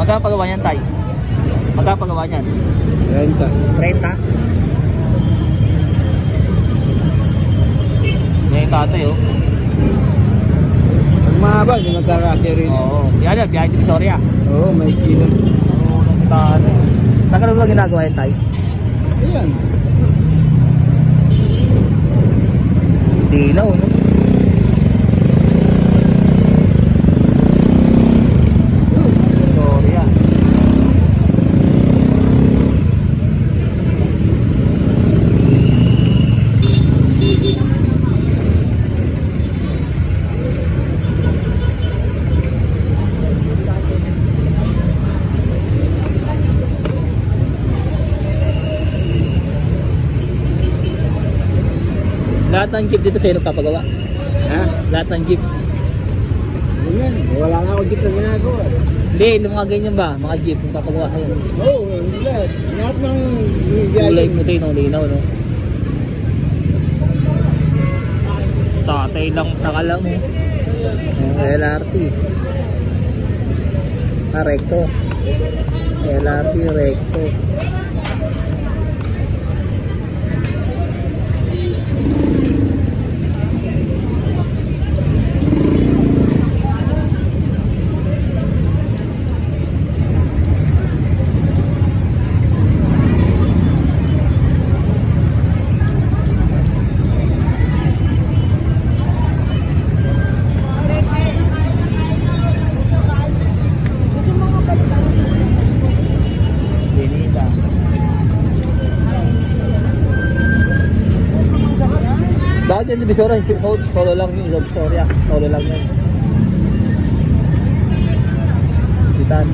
Magkano pagawa niyan, tay? Magkano pagawa niyan? 30. 30? Ngayon tatay, oh. Pag mahaba, hindi magkakasya rin. Oo. Yan yan, biyahe din Soria. Oo, may kilo. Oo, tatay. Saan ka naman ginagawa yan, tay? Ayan. Dilaw, no? Soria. Lahat ng jeep dito sa'yo nagpapagawa. Ha? Lahat ng jeep. Ayan. Wala nga ako dito na ginagawa. Hindi, yung mga ganyan ba? Mga jeep nagpapagawa sa'yo. Oo, lahat. Lahat ng Kulay mo tayo, no? Linaw, no? Tatay lang, saka lang, eh. LRT. Ah, recto. LRT, recto. Bakit yung Divisoria? Solo lang yung Divisoria. Solo lang yun. Bitan.